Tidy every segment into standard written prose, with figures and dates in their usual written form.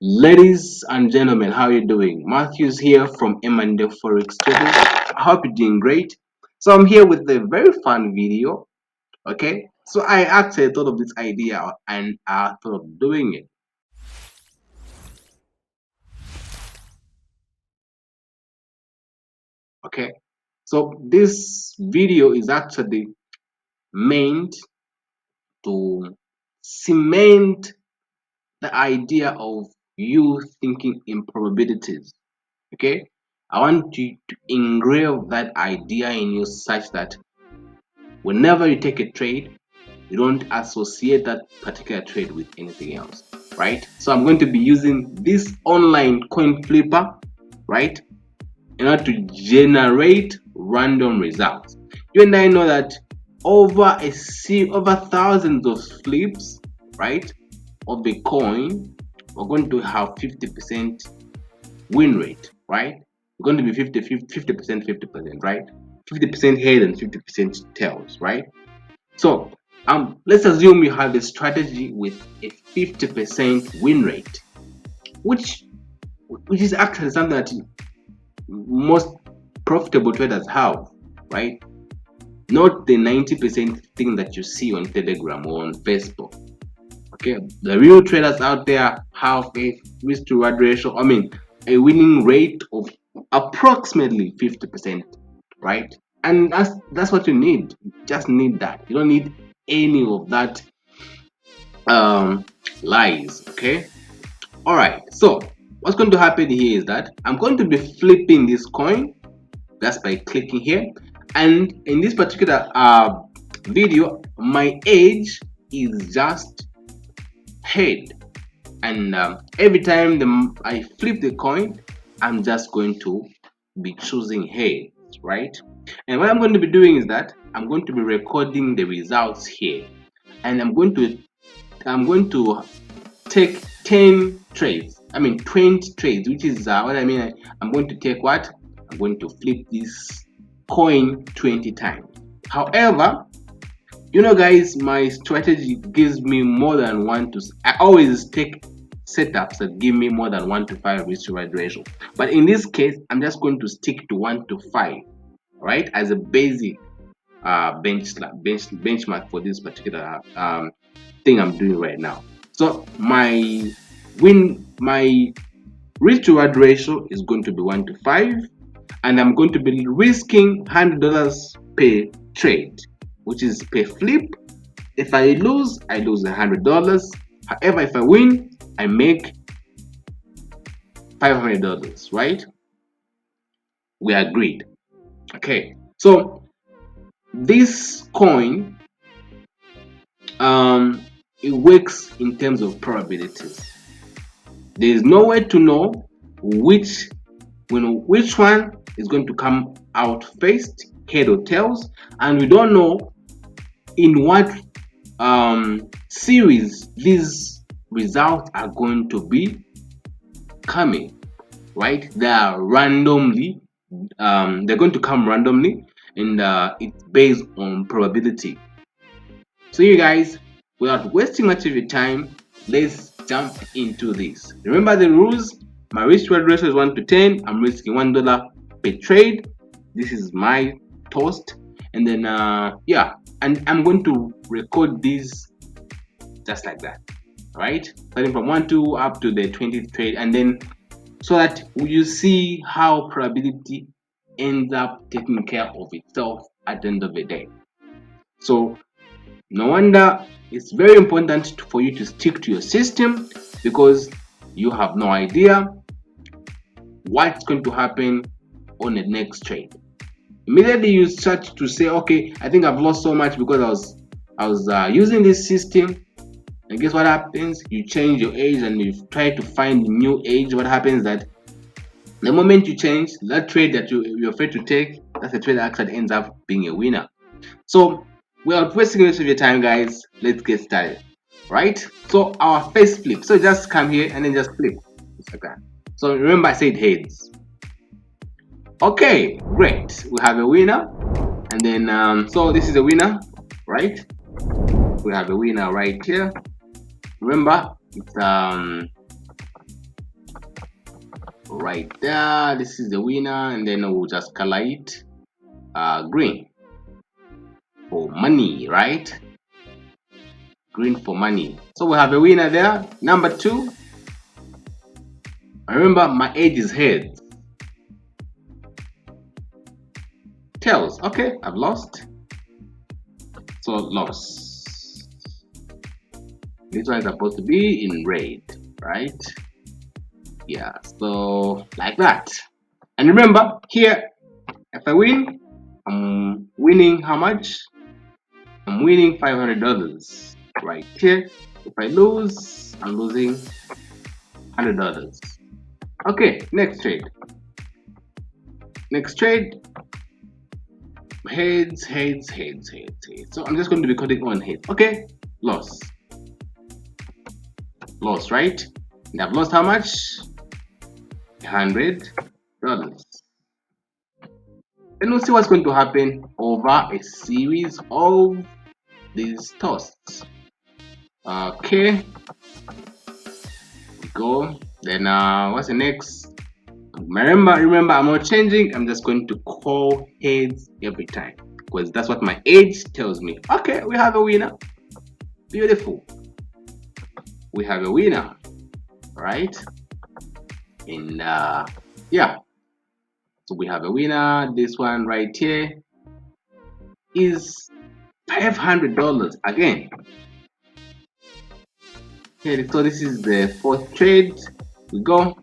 Ladies and gentlemen, how are you doing? Matthews here from M&F FOREX Trading. I hope you're doing great. So I'm here with a very fun video. Okay, so I actually thought of this idea and I thought of doing it. Okay, so this video is actually meant to cement the idea of you thinking in probabilities. Okay, I want you to engrave that idea in you such that whenever you take a trade, you don't associate that particular trade with anything else, right? So I'm going to be using this online coin flipper, right, in order to generate random results. You and I know that over thousands of flips, right, of the coin, we're going to have 50% win rate, right? We're going to be 50%, 50%, right? 50% head and 50% tails, right? So let's assume you have a strategy with a 50% win rate, which is actually something that most profitable traders have, right? Not the 90% thing that you see on Telegram or on Facebook. Okay, the real traders out there have a risk to reward ratio, a winning rate of approximately 50%, right? And that's what you need. You just need that. You don't need any of that lies. Okay, all right. So what's going to happen here is that I'm going to be flipping this coin just by clicking here, and in this particular video my age is just head, and every time I flip the coin, I'm just going to be choosing heads, right? And what I'm going to be doing is that I'm going to be recording the results here, and I'm going to take 10 trades, 20 trades, which is what I mean. I'm going to take what? I'm going to flip this coin 20 times. However, you know guys, my strategy gives me more than I always take setups that give me more than 1 to 5 risk to reward ratio, but in this case I'm just going to stick to 1 to 5, right, as a basic benchmark for this particular thing I'm doing right now. So my risk to reward ratio is going to be 1 to 5, and I'm going to be risking $100 per trade, which is per flip. If I lose, I lose $100. However, if I win, I make $500, right? We agreed. Okay, so this coin it works in terms of probabilities. There is no way to know which one is going to come out first, head or tails, and we don't know in what series these results are going to be coming, right? They are randomly, they're going to come randomly, and it's based on probability. So you guys, without wasting much of your time, let's jump into this. Remember the rules. My risk reward ratio is 1 to 10. I'm risking $1 per trade. This is my toast, and then yeah, and I'm going to record these just like that, right? Starting from 1 to up to the 20th trade, and then so that you see how probability ends up taking care of itself at the end of the day. So no wonder it's very important for you to stick to your system, because you have no idea what's going to happen on the next trade. Immediately you start to say, okay, I think I've lost so much because I was using this system, and guess what happens? You change your age and you try to find a new age. What happens is that the moment you change that trade that you're afraid to take, that's a trade that actually ends up being a winner. So without wasting much of your time, guys, let's get started. Right? So our first flip. So just come here and then just flip. Just like that. So remember I said heads. Okay, great. We have a winner. And then so this is a winner, right? We have a winner right here. Remember, it's right there. This is the winner, and then we'll just color it green for money, right? Green for money. So we have a winner there. Number 2. Remember, my age is heads. Tails. Okay, I've lost. So loss. This one is supposed to be in red, right? Yeah, so like that. And remember, here, if I win, I'm winning how much? I'm winning $500 right here. If I lose, I'm losing $100. Okay, next trade. Next trade, heads. So I'm just going to be coding on heads. Okay, loss, right? And I've lost how much? $100. Then we'll see what's going to happen over a series of these toasts. Okay, go. Then what's the next? Remember, I'm not changing. I'm just going to call heads every time because that's what my age tells me. Okay, we have a winner. Beautiful. We have a winner, right? And yeah, so we have a winner. This one right here is $500 again. Okay, so this is the 4th trade. We go.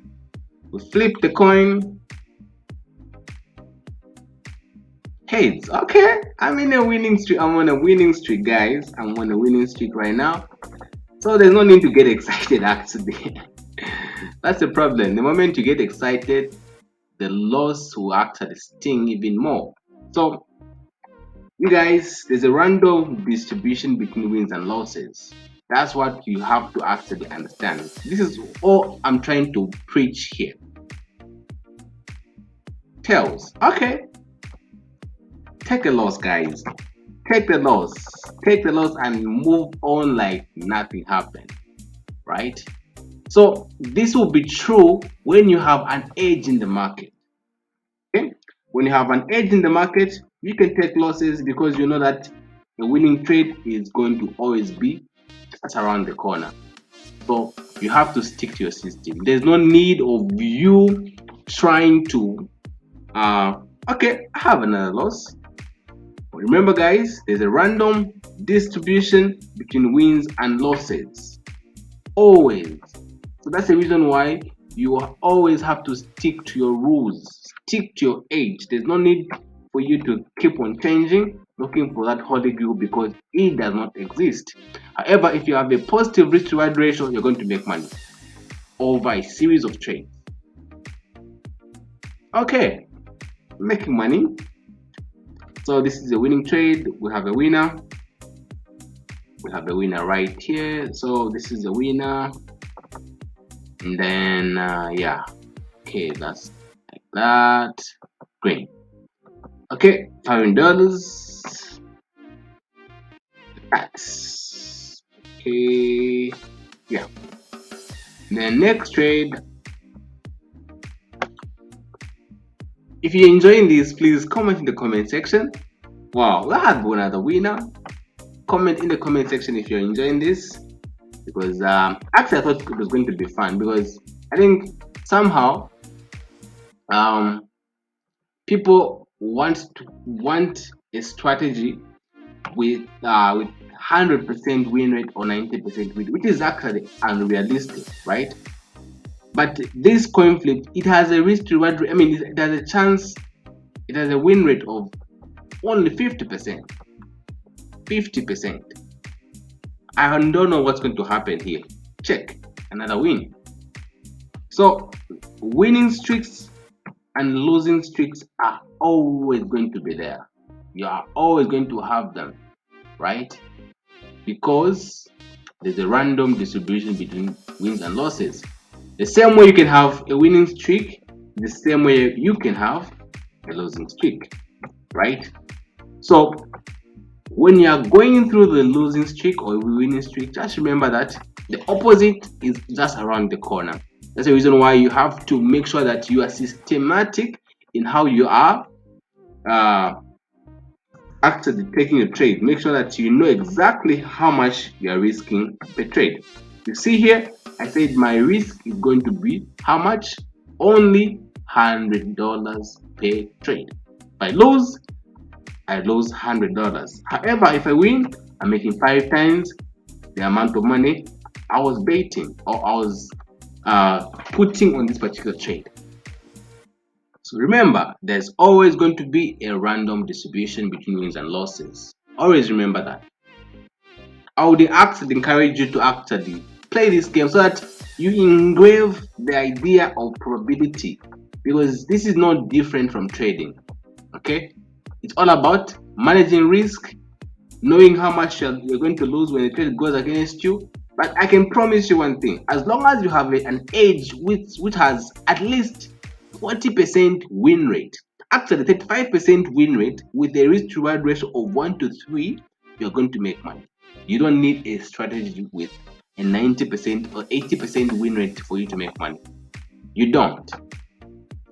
We flip the coin. Heads. Okay, I'm in a winning streak. I'm on a winning streak, guys. I'm on a winning streak right now. So there's no need to get excited actually. That's the problem. The moment you get excited, the loss will actually sting even more. So you guys, there's a random distribution between wins and losses. That's what you have to actually understand. This is all I'm trying to preach here. Tails. Okay. Take a loss, guys. Take the loss. Take the loss and move on like nothing happened. Right? So this will be true when you have an edge in the market. Okay? When you have an edge in the market, you can take losses because you know that the winning trade is going to always be just around the corner. So you have to stick to your system. There's no need of you trying to okay, I have another loss. Remember guys, there's a random distribution between wins and losses. Always. So that's the reason why you always have to stick to your rules, stick to your age. There's no need for you to keep on changing, looking for that holy grail because it does not exist. However, if you have a positive risk to reward ratio, you're going to make money over a series of trades. Okay, making money. So this is a winning trade. We have a winner. We have a winner right here. So this is a winner. And then yeah, okay, that's like that. Great. Okay, $500. Tax. Okay, yeah. The next trade. If you're enjoying this, please comment in the comment section. Wow, we had one other winner. Comment in the comment section if you're enjoying this, because actually I thought it was going to be fun because I think somehow people want a strategy with 100% win rate or 90% win, which is actually unrealistic, right? But this coin flip, it has a risk to reward. I mean, it has a chance. It has a win rate of only 50%. 50%. I don't know what's going to happen here. Check, another win. So winning streaks and losing streaks are always going to be there. You are always going to have them, right? Because there's a random distribution between wins and losses. The same way you can have a winning streak, the same way you can have a losing streak, right? So when you are going through the losing streak or winning streak, just remember that the opposite is just around the corner. That's the reason why you have to make sure that you are systematic in how you are uh, actually taking a trade. Make sure that you know exactly how much you are risking per trade. You see here, I said my risk is going to be how much? Only $100 per trade. If I lose $100. However, if I win, I'm making 5 times the amount of money I was betting or I was putting on this particular trade. So remember, there's always going to be a random distribution between wins and losses. Always remember that. I would actually encourage you to actually play this game so that you engrave the idea of probability, because this is not different from trading. Okay, it's all about managing risk, knowing how much you're going to lose when the trade goes against you. But I can promise you one thing: as long as you have an edge which has at least 40% win rate, actually 35% win rate with a risk to reward ratio of 1 to 3, you're going to make money. You don't need a strategy with a 90% or 80% win rate for you to make money. You don't.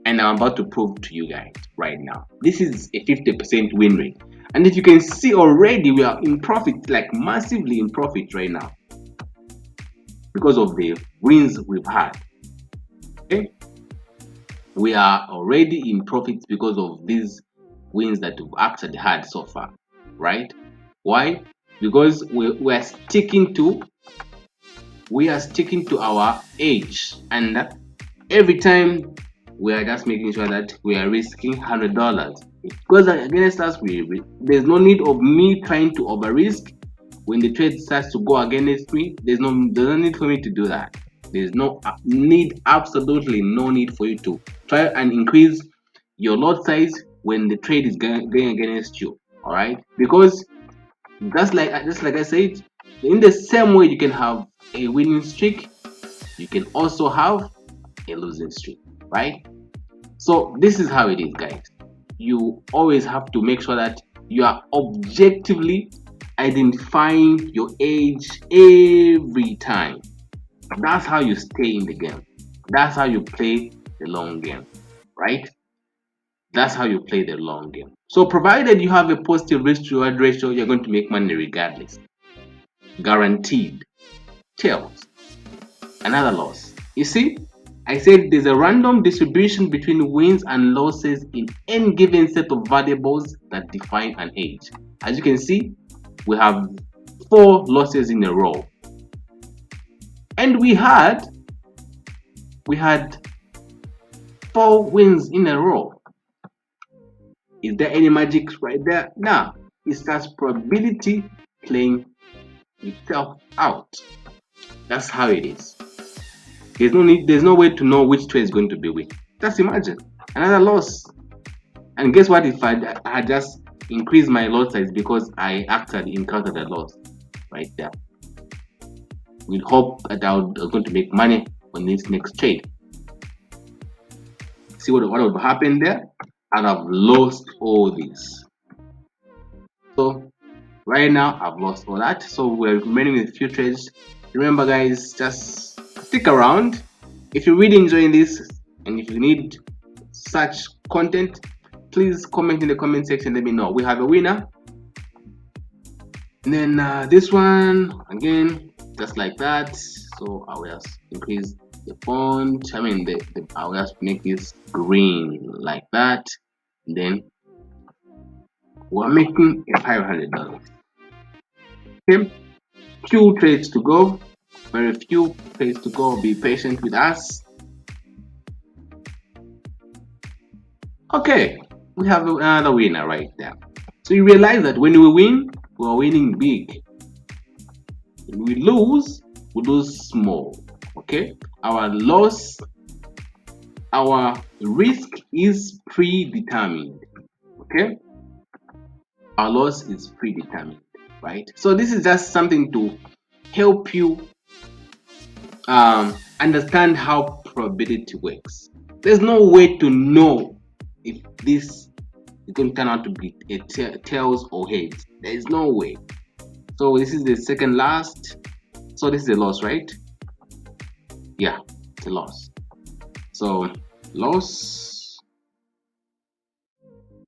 And I'm about to prove to you guys right now. This is a 50% win rate. And if you can see already, we are in profit, like massively in profit right now because of the wins we've had. Okay? We are already in profit because of these wins that we've actually had so far, right? Why? Because we are sticking to our age, and every time we are just making sure that we are risking $100. It goes against us. There's no need of me trying to over risk. When the trade starts to go against me, there's no need for me to do that. There's no need, absolutely no need for you to try and increase your lot size when the trade is going against you. All right, because just like I said, in the same way you can have a winning streak, you can also have a losing streak, right? So this is how it is, guys. You always have to make sure that you are objectively identifying your age every time. That's how you stay in the game. That's how you play the long game, right? That's how you play the long game. So provided you have a positive risk to reward ratio, you're going to make money regardless. Guaranteed. Tails. Another loss. You see, I said there's a random distribution between wins and losses in any given set of variables that define an age. As you can see, we have 4 losses in a row. And we had 4 wins in a row. Is there any magic right there? Nah, it's just probability playing itself out. That's how it is. There's no way to know which trade is going to be win. Just imagine another loss. And guess what? If I had just increased my lot size because I actually encountered a loss right there. We hope that I'm going to make money on this next trade. See what would happen there? And I've lost all this. So right now I've lost all that. So we're remaining with few trades. Remember, guys, just stick around. If you're really enjoying this and if you need such content, please comment in the comment section. Let me know. We have a winner. And then this one again, just like that. So I will just increase the font. I mean, I will just make this green like that. And then we're making a $500. Okay, few trades to go. Very few trades to go. Be patient with us. Okay, we have another winner right there. So you realize that when we win, we're winning big. When we lose small. Okay, our risk is predetermined. Okay, our loss is predetermined, right? So this is just something to help you understand how probability works. There's no way to know if this is going to turn out to be a tails or heads. There is no way. So this is the second last. So this is a loss, right? Yeah. It's a loss. So loss,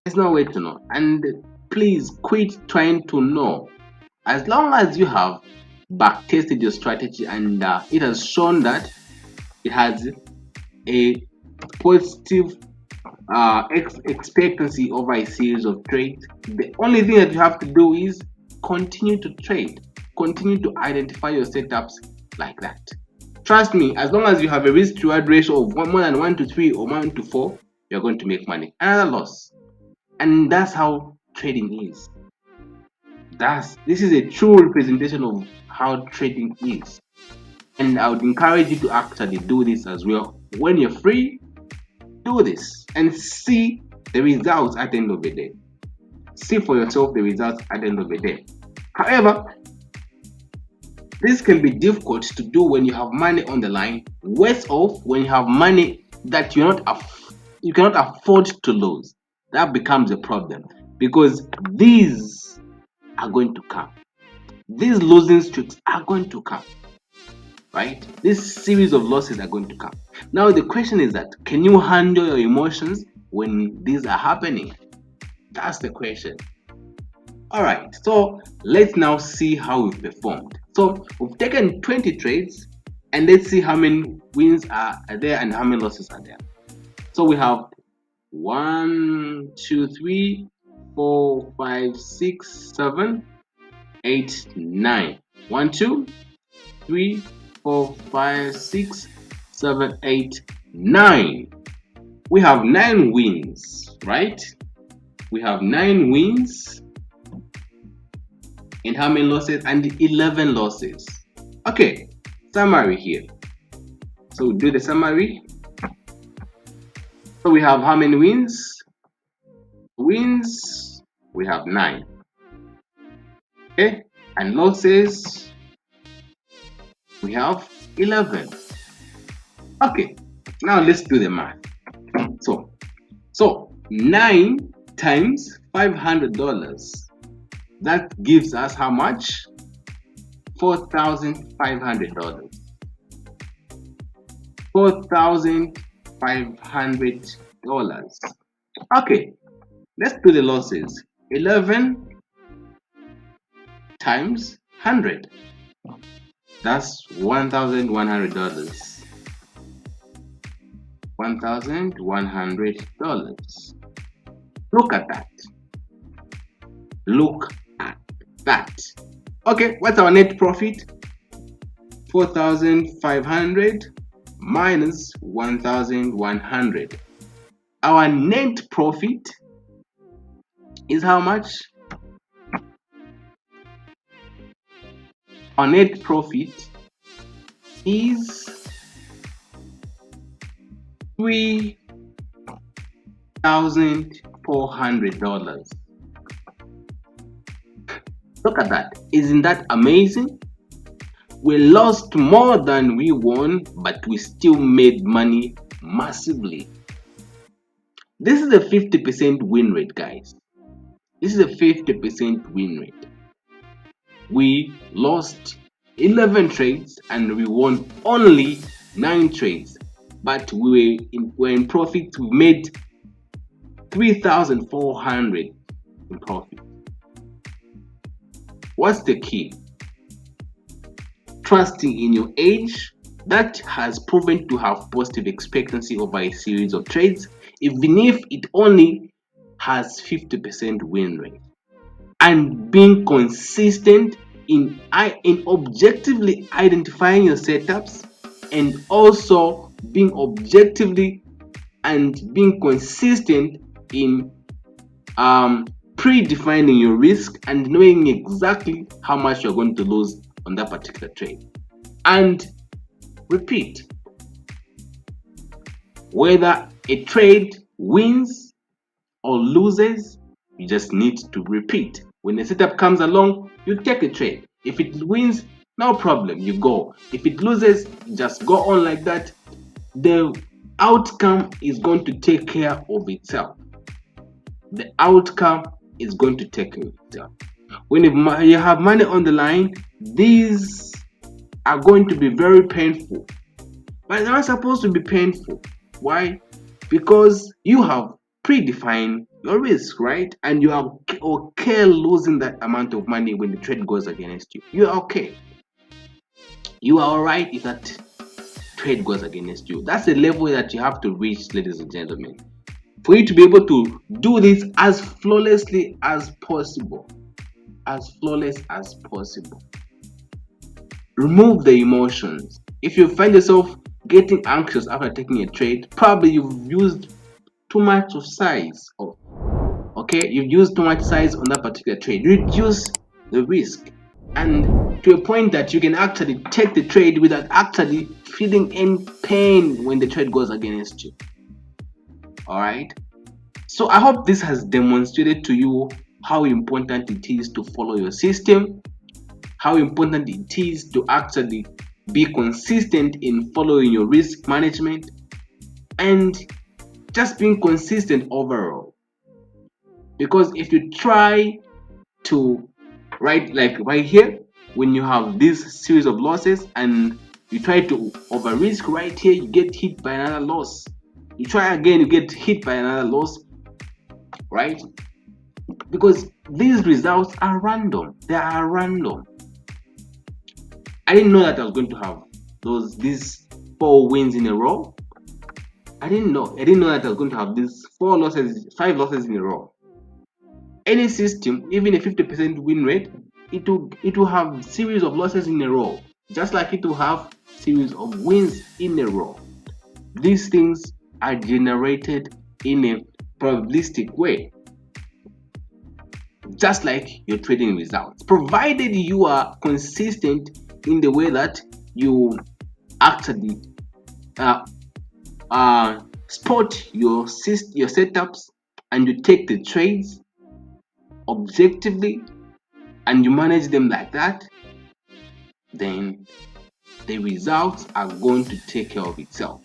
there's no way to know. And please quit trying to know. As long as you have back tested your strategy and it has shown that it has a positive expectancy over a series of trades, the only thing that you have to do is continue to trade, continue to identify your setups like that. Trust me, as long as you have a risk to reward ratio of more than 1 to 3 or 1 to 4, you're going to make money. Another loss. And that's how trading is. This is a true representation of how trading is. And I would encourage you to actually do this as well. When you're free, do this and see the results at the end of the day. See for yourself the results at the end of the day. However, this can be difficult to do when you have money on the line. Worse off when you have money that you cannot afford to lose. That becomes a problem because these are going to come. These losing streaks are going to come, right? This series of losses are going to come. Now the question is that, can you handle your emotions when these are happening? That's the question. All right, so let's now see how we've performed. So we've taken 20 trades and let's see how many wins are there and how many losses are there. So we have 1, 2, 3, 4, 5, 6, 7, 8, 9. 1, 2, 3, 4, 5, 6, 7, 8, 9. We have 9 wins, right? We have 9 wins. And how many losses? And 11 losses. Okay, summary here. So we do the summary. So we have how many wins? Wins, we have 9. Okay, and losses, we have 11. Okay, now let's do the math. So 9 times $500. That gives us how much? $4,500. $4,500. Okay, let's do the losses. 11 times 100. That's $1,100. $1,100. Look at that. Look at that. Okay, what's our net profit? 4,500 minus 1,100. Our net profit is how much? Our net profit is $3,400. Look at that. Isn't that amazing? We lost more than we won, but we still made money massively. This is a 50% win rate, guys. This is a 50% win rate. We lost 11 trades and we won only 9 trades, but we were in profit. We made 3,400 in profit. What's the key? Trusting in your edge that has proven to have positive expectancy over a series of trades, even if it only has 50% win rate, and being consistent in objectively identifying your setups, and also being objectively and being consistent in predefining your risk and knowing exactly how much you're going to lose on that particular trade. And repeat. Whether a trade wins or loses, you just need to repeat. When a setup comes along, you take a trade. If it wins, no problem, you go. If it loses, just go on like that. The outcome is going to take care of itself. The outcome is going to take care of itself. When you have money on the line, these are going to be very painful. but it's not supposed to be painful. Why? Because you have predefined your risk, right? And you are okay losing that amount of money when the trade goes against you. You are okay. You are alright if that trade goes against you. That's the level that you have to reach, ladies and gentlemen, for you to be able to do this as flawlessly as possible. As flawless as possible. Remove the emotions. If you find yourself getting anxious after taking a trade, probably you've used too much of size, or okay, you've used too much size on that particular trade. Reduce the risk, and to a point that you can actually take the trade without actually feeling any pain when the trade goes against you. All right, so I hope this has demonstrated to you how important it is to follow your system, how important it is to actually be consistent in following your risk management, and just being consistent overall. Because if you try to, right here, when you have this series of losses and you try to over risk right here, you get hit by another loss. You try again, you get hit by another loss, right? Because these results are random. They are random. I didn't know that I was going to have these 4 wins in a row. I didn't know that I was going to have these 5 losses in a row. Any system, even a 50% win rate, it will have series of losses in a row, just like it will have series of wins in a row. These things are generated in a probabilistic way, just like your trading results, provided you are consistent in the way that you actually spot your setups and you take the trades objectively and you manage them like that. Then the results are going to take care of itself.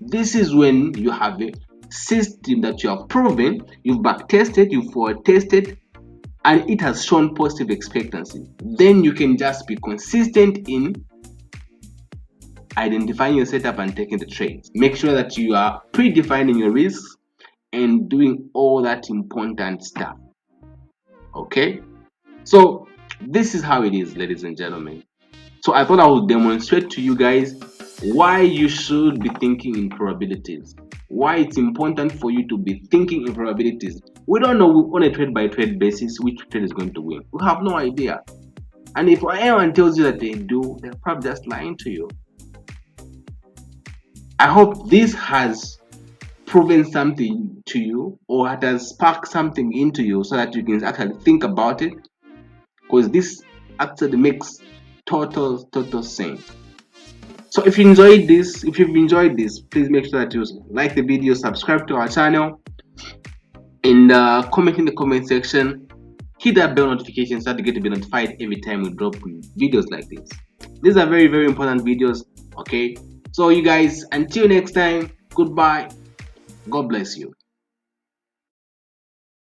This is when you have a system that you have proven, you've back tested, you've forward tested, and it has shown positive expectancy. Then you can just be consistent in identifying your setup and taking the trades. Make sure that you are predefining your risks and doing all that important stuff. Okay, so this is how it is, ladies and gentlemen. So I thought I would demonstrate to you guys why you should be thinking in probabilities, why it's important for you to be thinking in probabilities. We don't know on a trade by trade basis which trade is going to win. We have no idea. And if anyone tells you that they do, they're probably just lying to you. I hope this has proven something to you, or it has sparked something into you so that you can actually think about it, because this actually makes total sense. So if you've enjoyed this, please make sure that you like the video, subscribe to our channel, and comment in the comment section. Hit that bell notification so that you get to be notified every time we drop videos like this. These are very, very important videos. Okay, so you guys, until next time, goodbye. God bless you.